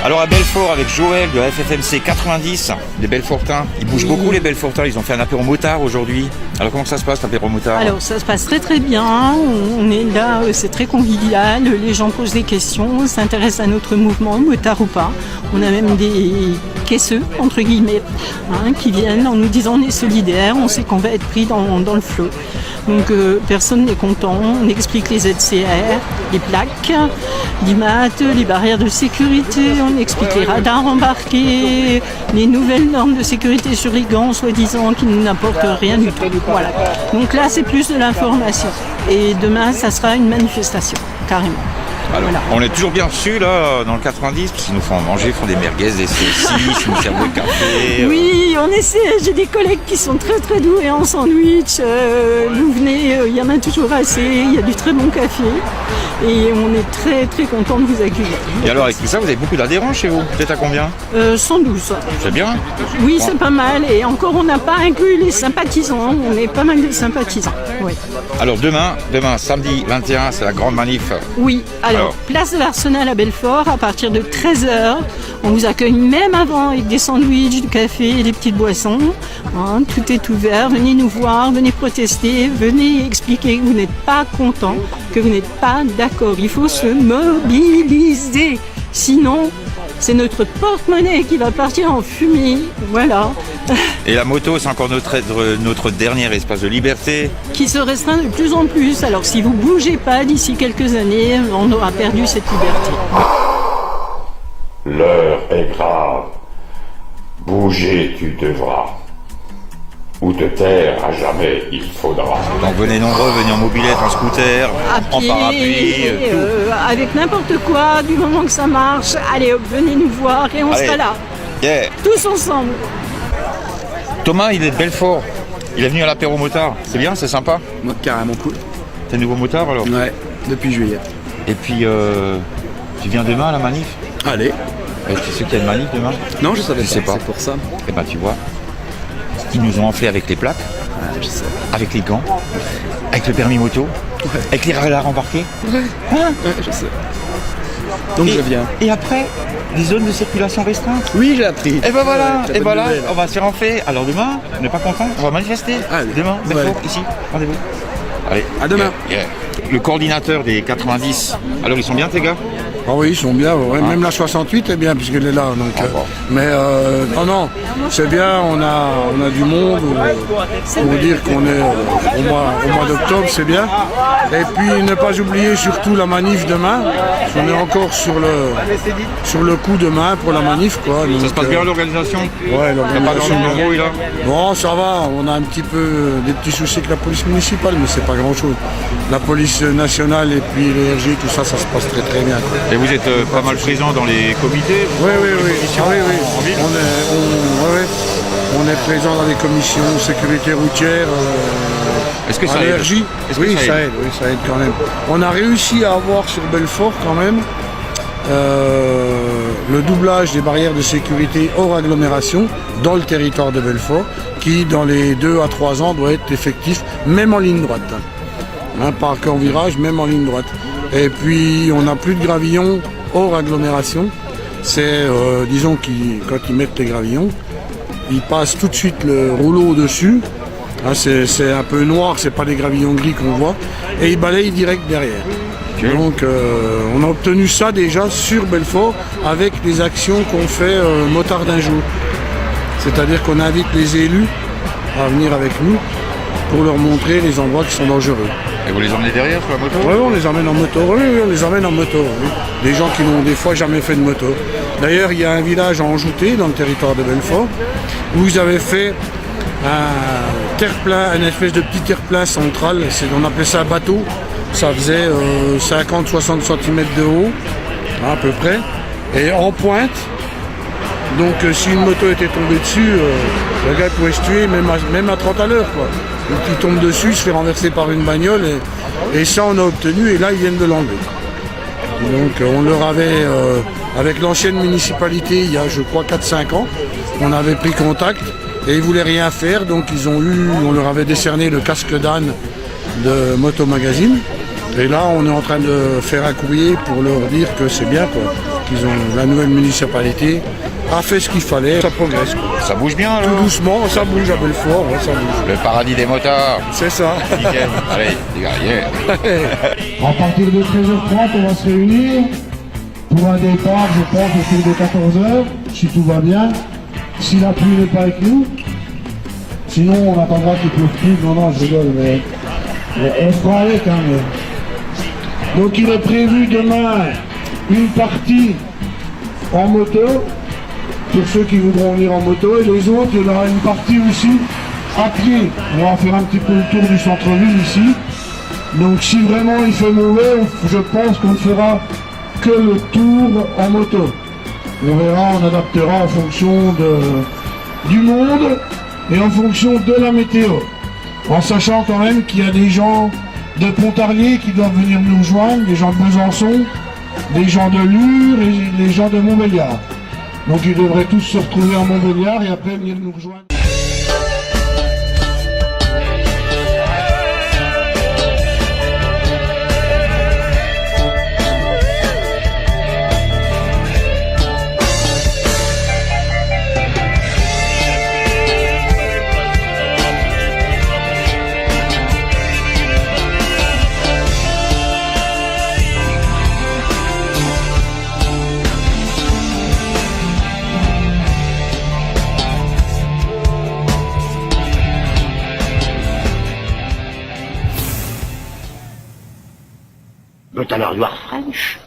Alors à Belfort avec Joël de FFMC 90, les Belfortins, ils bougent beaucoup les Belfortins, ils ont fait un apéro motard aujourd'hui. Alors comment ça se passe l'apéro motard? Alors ça se passe très très bien, on est là, c'est très convivial, les gens posent des questions, s'intéressent à notre mouvement, motard ou pas. On a même des caisseux, entre guillemets, qui viennent en nous disant on est solidaires, on sait qu'on va être pris dans le flot. Donc personne n'est content, on explique les ZCR, les plaques, l'IMAT, les barrières de sécurité, on explique les radars embarqués, les nouvelles normes de sécurité sur les gants, soi-disant, qui ne n'apportent rien du tout. Voilà. Donc là, c'est plus de l'information. Et demain, ça sera une manifestation, carrément. Alors, voilà. On est toujours bien reçus là dans le 90 parce qu'ils nous font manger, ils font des merguez, des saucisses, ils nous servent de café. Oui, on essaie. J'ai des collègues qui sont très très doués en sandwich. Vous venez, il y en a toujours assez. Il y a du très bon café et on est très très content de vous accueillir. Et alors avec tout ça, vous avez beaucoup d'adhérents chez vous? Peut-être à combien? 112. C'est bien. Oui, c'est pas mal. Et encore, on n'a pas inclus les sympathisants. On est pas mal de sympathisants. Oui. Alors demain, samedi 21, c'est la grande manif. Oui. Alors, place de l'Arsenal à Belfort, à partir de 13h. On vous accueille même avant avec des sandwichs, du café et des petites boissons. Tout est ouvert. Venez nous voir, venez protester, venez expliquer que vous n'êtes pas content, que vous n'êtes pas d'accord. Il faut se mobiliser. Sinon, c'est notre porte-monnaie qui va partir en fumée. Voilà. Et la moto, c'est encore notre dernier espace de liberté. Qui se restreint de plus en plus. Alors si vous ne bougez pas d'ici quelques années, on aura perdu cette liberté. L'heure est grave. Bouger tu devras. Ou te taire à jamais il faudra. Donc venez nombreux, venez en mobilette, en scooter, à pied, en parapluie, avec n'importe quoi, du moment que ça marche. Allez hop, venez nous voir et on sera là. Yeah. Tous ensemble. Thomas, il est de Belfort. Il est venu à l'apéro motard. C'est bien, c'est sympa? Moi, carrément cool. T'es nouveau motard alors? Ouais, depuis juillet. Et puis, tu viens demain à la manif? Allez. Et tu sais qu'il y a une manif demain? Non, je savais pas. C'est pour ça. Et ben tu vois, ils nous ont enflé avec les plaques, je sais. avec les gants, avec le permis moto, avec les radars embarqués. Ouais, je sais. Donc je viens. Et après, les zones de circulation restreintes. Oui, j'ai appris. Et ben voilà, et voilà, on va se faire enfler. Alors demain, on n'est pas content, on va manifester. Allez. Demain, Belfort, ici, rendez-vous. Allez, à demain. Le coordinateur des 90, alors ils sont bien tes gars? Ah oui, ils sont bien, ouais. Même la 68 est bien puisqu'elle est là. Donc, mais non, c'est bien, on a du monde pour dire qu'on est au mois d'octobre, c'est bien. Et puis ne pas oublier surtout la manif demain, on est encore sur le coup demain pour la manif, quoi. Donc, ça se passe bien l'organisation? Ouais, l'organisation. Pas d'embrouille là? Bon, ça va, on a un petit peu des petits soucis avec la police municipale, mais c'est pas grand chose. La police nationale et puis les RG, tout ça, ça se passe très très bien, quoi. Et vous êtes pas mal présent dans les comités? Oui. On est présent dans les commissions sécurité routière. Est-ce que ça aide? Oui, ça aide quand même. On a réussi à avoir sur Belfort quand même le doublage des barrières de sécurité hors agglomération dans le territoire de Belfort, qui dans les 2 à 3 ans doit être effectif, même en ligne droite. Pas qu'en virage, même en ligne droite. Et puis on n'a plus de gravillons hors agglomération. C'est, disons, quand ils mettent les gravillons, ils passent tout de suite le rouleau au-dessus. C'est un peu noir, c'est pas des gravillons gris qu'on voit. Et ils balayent direct derrière. Okay. Donc on a obtenu ça déjà sur Belfort avec les actions qu'on fait motard d'un jour. C'est-à-dire qu'on invite les élus à venir avec nous pour leur montrer les endroits qui sont dangereux. Et vous les emmenez derrière sur la moto? Oui, on les emmène en moto. Oui, on les emmène en moto. Oui. Des gens qui n'ont des fois jamais fait de moto. D'ailleurs, il y a un village à Enjouté, dans le territoire de Belfort, où ils avaient fait un terre-plein, une espèce de petit terre-plein central. On appelait ça un bateau. Ça faisait 50-60 cm de haut, à peu près, et en pointe. Donc si une moto était tombée dessus, le gars pouvait se tuer même à 30 à l'heure, quoi. Donc il tombe dessus, il se fait renverser par une bagnole et ça on a obtenu et là ils viennent de l'enlever. Donc on leur avait, avec l'ancienne municipalité il y a je crois 4-5 ans, on avait pris contact et ils voulaient rien faire, donc on leur avait décerné le casque d'âne de Moto Magazine. Et là on est en train de faire un courrier pour leur dire que c'est bien, quoi. la nouvelle municipalité a fait ce qu'il fallait, ça progresse. Ça bouge bien, Tout alors. doucement, ça bouge à Belfort, ouais, ça bouge. Le paradis des motards. C'est ça. Nickel. Allez, les gars, yeah. À partir de 13h30, on va se réunir pour un départ, je pense, autour de 14h, si tout va bien. Si la pluie n'est pas avec nous, sinon on attendra qu'il pleuve plus. Non, je rigole, mais on fera avec. Hein, mais... Donc il est prévu demain une partie en moto, pour ceux qui voudront venir en moto, et les autres, il y aura une partie aussi à pied. On va faire un petit peu le tour du centre-ville ici. Donc si vraiment il fait mauvais, je pense qu'on ne fera que le tour en moto. On verra, on adaptera en fonction du monde et en fonction de la météo. En sachant quand même qu'il y a des gens de Pontarlier qui doivent venir nous rejoindre, des gens de Besançon, des gens de Lure et des gens de Montbéliard. Donc ils devraient tous se retrouver en Montbéliard et après venir nous rejoindre. But alors you are French?